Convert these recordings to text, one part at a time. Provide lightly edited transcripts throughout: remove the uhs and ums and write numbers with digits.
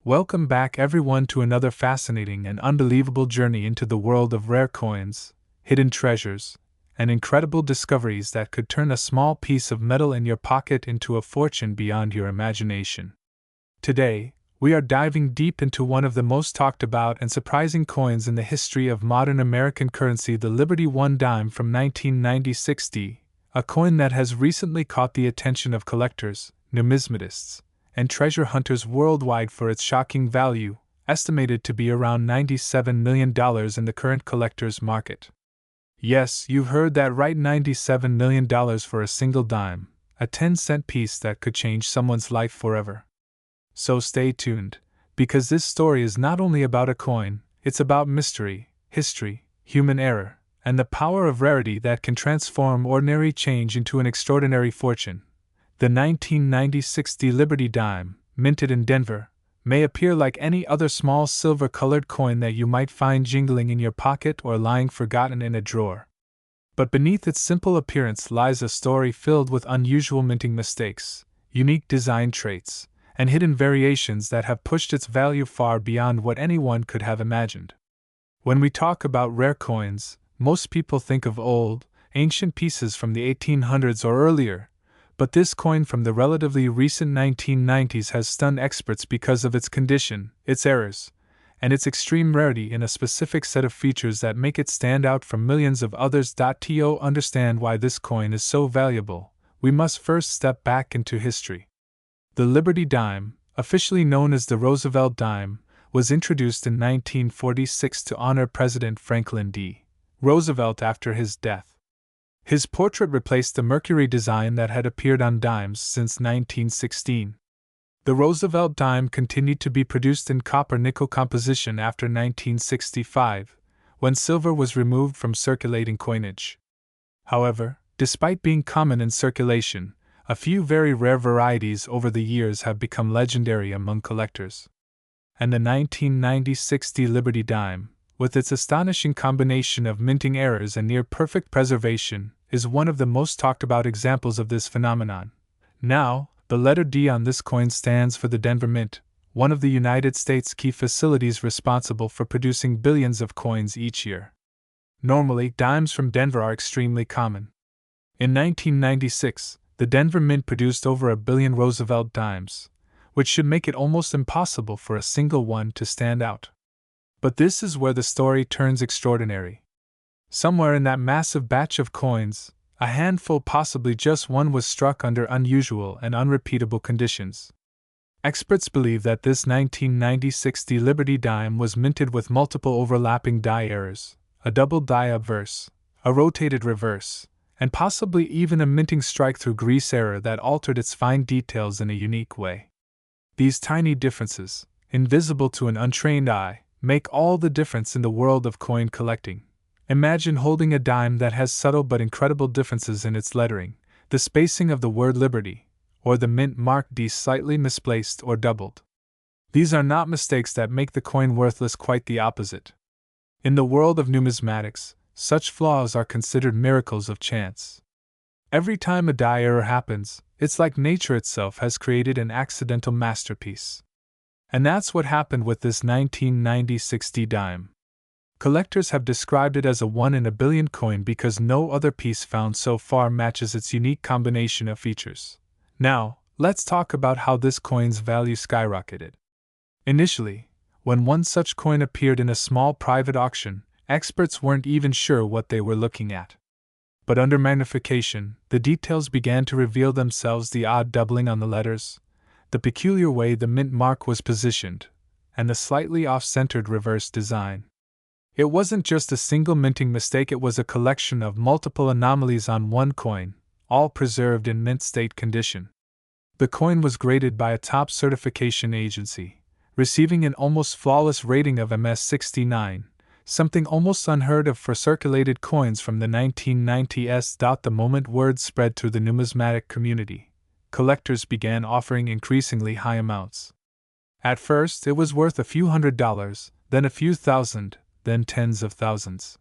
Welcome back, everyone, to another fascinating and unbelievable journey into the world of rare coins, hidden treasures, and incredible discoveries that could turn a small piece of metal in your pocket into a fortune beyond your imagination. Today, we are diving deep into one of the most talked about and surprising coins in the history of modern American currency, the Liberty I dime from 1996, a coin that has recently caught the attention of collectors, numismatists, and treasure hunters worldwide for its shocking value, estimated to be around $97 million in the current collector's market. Yes, you've heard that right, $97 million for a single dime, a 10-cent piece that could change someone's life forever. So stay tuned, because this story is not only about a coin, it's about mystery, history, human error, and the power of rarity that can transform ordinary change into an extraordinary fortune. The 1996 Liberty dime, minted in Denver, may appear like any other small silver-colored coin that you might find jingling in your pocket or lying forgotten in a drawer. But beneath its simple appearance lies a story filled with unusual minting mistakes, unique design traits, and hidden variations that have pushed its value far beyond what anyone could have imagined. When we talk about rare coins, most people think of old, ancient pieces from the 1800s or earlier. But this coin from the relatively recent 1990s has stunned experts because of its condition, its errors, and its extreme rarity in a specific set of features that make it stand out from millions of others. To understand why this coin is so valuable, we must first step back into history. The Liberty dime, officially known as the Roosevelt dime, was introduced in 1946 to honor President Franklin D. Roosevelt after his death. His portrait replaced the Mercury design that had appeared on dimes since 1916. The Roosevelt dime continued to be produced in copper-nickel composition after 1965, when silver was removed from circulating coinage. However, despite being common in circulation, a few very rare varieties over the years have become legendary among collectors. And the 1996 Liberty dime, with its astonishing combination of minting errors and near-perfect preservation, is one of the most talked about examples of this phenomenon. Now, the letter D on this coin stands for the Denver Mint, one of the United States' key facilities responsible for producing billions of coins each year. Normally, dimes from Denver are extremely common. In 1996, the Denver Mint produced over 1 billion Roosevelt dimes, which should make it almost impossible for a single one to stand out. But this is where the story turns extraordinary. Somewhere in that massive batch of coins, a handful, possibly just one, was struck under unusual and unrepeatable conditions. Experts believe that this 1996 Liberty dime was minted with multiple overlapping die errors, a double die obverse, a rotated reverse, and possibly even a minting strike-through grease error that altered its fine details in a unique way. These tiny differences, invisible to an untrained eye, make all the difference in the world of coin collecting. Imagine holding a dime that has subtle but incredible differences in its lettering, the spacing of the word Liberty, or the mint mark D slightly misplaced or doubled. These are not mistakes that make the coin worthless, quite the opposite. In the world of numismatics, such flaws are considered miracles of chance. Every time a die error happens, it's like nature itself has created an accidental masterpiece. And that's what happened with this 1996 dime. Collectors have described it as a 1 in a billion coin because no other piece found so far matches its unique combination of features. Now, let's talk about how this coin's value skyrocketed. Initially, when one such coin appeared in a small private auction, experts weren't even sure what they were looking at. But under magnification, the details began to reveal themselves: the odd doubling on the letters, the peculiar way the mint mark was positioned, and the slightly off-centered reverse design. It wasn't just a single minting mistake, it was a collection of multiple anomalies on one coin, all preserved in mint state condition. The coin was graded by a top certification agency, receiving an almost flawless rating of MS69, something almost unheard of for circulated coins from the 1990s. The moment word spread through the numismatic community, collectors began offering increasingly high amounts. At first, it was worth a few $100s, then a few thousand, then tens of thousands.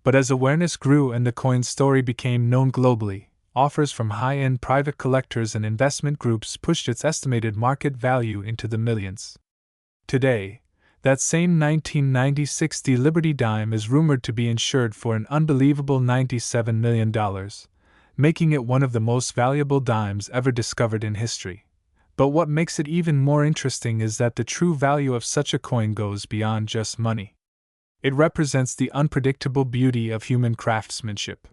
But as awareness grew and the coin's story became known globally, offers from high-end private collectors and investment groups pushed its estimated market value into the millions. Today, that same 1960 Liberty dime is rumored to be insured for an unbelievable $97 million, making it one of the most valuable dimes ever discovered in history. But what makes it even more interesting is that the true value of such a coin goes beyond just money. It represents the unpredictable beauty of human craftsmanship.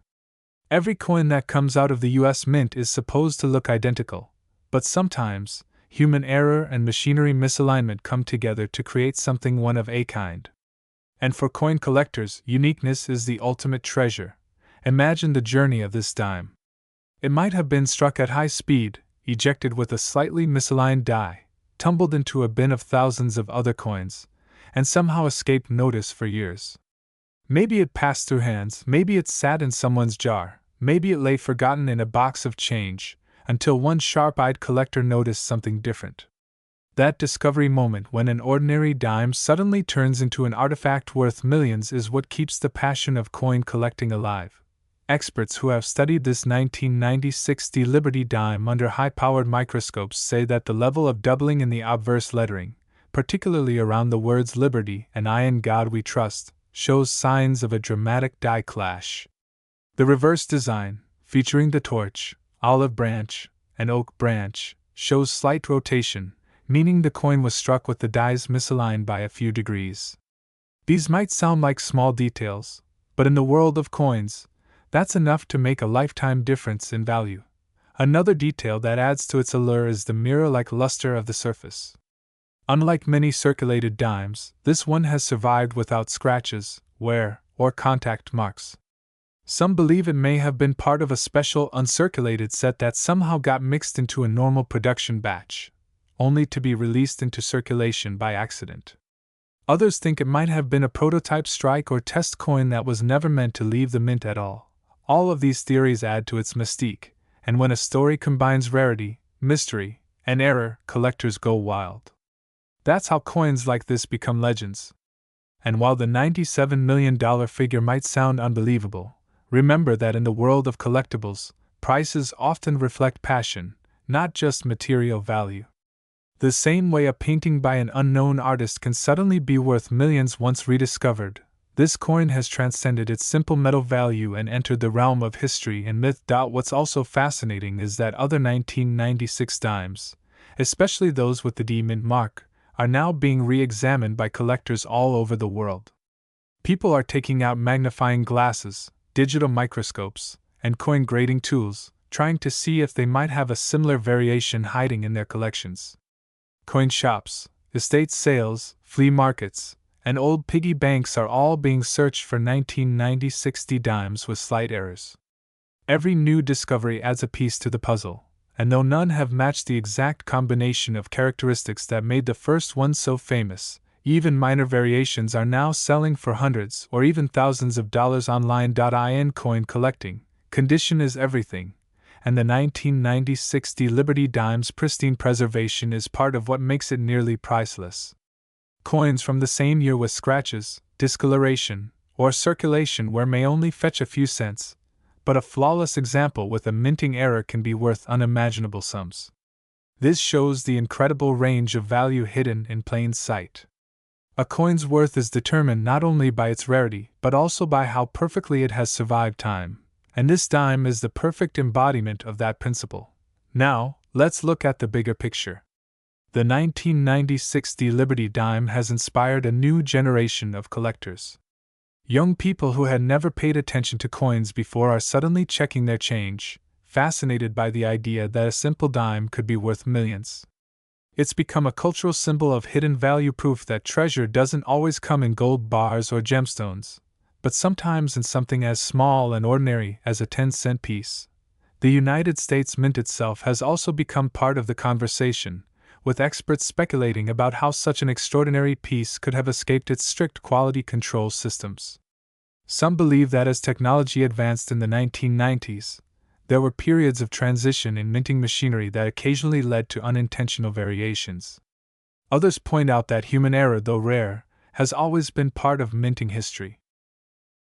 Every coin that comes out of the US Mint is supposed to look identical, but sometimes, human error and machinery misalignment come together to create something one of a kind. And for coin collectors, uniqueness is the ultimate treasure. Imagine the journey of this dime. It might have been struck at high speed, ejected with a slightly misaligned die, tumbled into a bin of thousands of other coins, and somehow escaped notice for years. Maybe it passed through hands, maybe it sat in someone's jar, maybe it lay forgotten in a box of change, until one sharp-eyed collector noticed something different. That discovery moment when an ordinary dime suddenly turns into an artifact worth millions is what keeps the passion of coin collecting alive. Experts who have studied this 1960 Liberty dime under high-powered microscopes say that the level of doubling in the obverse lettering, particularly around the words Liberty and I in God We Trust, shows signs of a dramatic die clash. The reverse design, featuring the torch, olive branch, and oak branch, shows slight rotation, meaning the coin was struck with the dies misaligned by a few degrees. These might sound like small details, but in the world of coins, that's enough to make a lifetime difference in value. Another detail that adds to its allure is the mirror-like luster of the surface. Unlike many circulated dimes, this one has survived without scratches, wear, or contact marks. Some believe it may have been part of a special uncirculated set that somehow got mixed into a normal production batch, only to be released into circulation by accident. Others think it might have been a prototype strike or test coin that was never meant to leave the mint at all. All of these theories add to its mystique, and when a story combines rarity, mystery, and error, collectors go wild. That's how coins like this become legends. And while the $97 million figure might sound unbelievable, remember that in the world of collectibles, prices often reflect passion, not just material value. The same way a painting by an unknown artist can suddenly be worth millions once rediscovered, this coin has transcended its simple metal value and entered the realm of history and myth. What's also fascinating is that other 1996 dimes, especially those with the D Mint mark, are now being re-examined by collectors all over the world. People are taking out magnifying glasses, digital microscopes, and coin grading tools, trying to see if they might have a similar variation hiding in their collections. Coin shops, estate sales, flea markets, and old piggy banks are all being searched for 1996 dimes with slight errors. Every new discovery adds a piece to the puzzle, and though none have matched the exact combination of characteristics that made the first one so famous, even minor variations are now selling for hundreds or even thousands of dollars online. In coin collecting, condition is everything, and the 1996 Liberty dime's pristine preservation is part of what makes it nearly priceless. Coins from the same year with scratches, discoloration, or circulation wear may only fetch a few cents, but a flawless example with a minting error can be worth unimaginable sums. This shows the incredible range of value hidden in plain sight. A coin's worth is determined not only by its rarity, but also by how perfectly it has survived time, and this dime is the perfect embodiment of that principle. Now, let's look at the bigger picture. The 1996 Liberty dime has inspired a new generation of collectors. Young people who had never paid attention to coins before are suddenly checking their change, fascinated by the idea that a simple dime could be worth millions. It's become a cultural symbol of hidden value, proof that treasure doesn't always come in gold bars or gemstones, but sometimes in something as small and ordinary as a 10-cent piece. The United States Mint itself has also become part of the conversation, with experts speculating about how such an extraordinary piece could have escaped its strict quality control systems. Some believe that as technology advanced in the 1990s, there were periods of transition in minting machinery that occasionally led to unintentional variations. Others point out that human error, though rare, has always been part of minting history.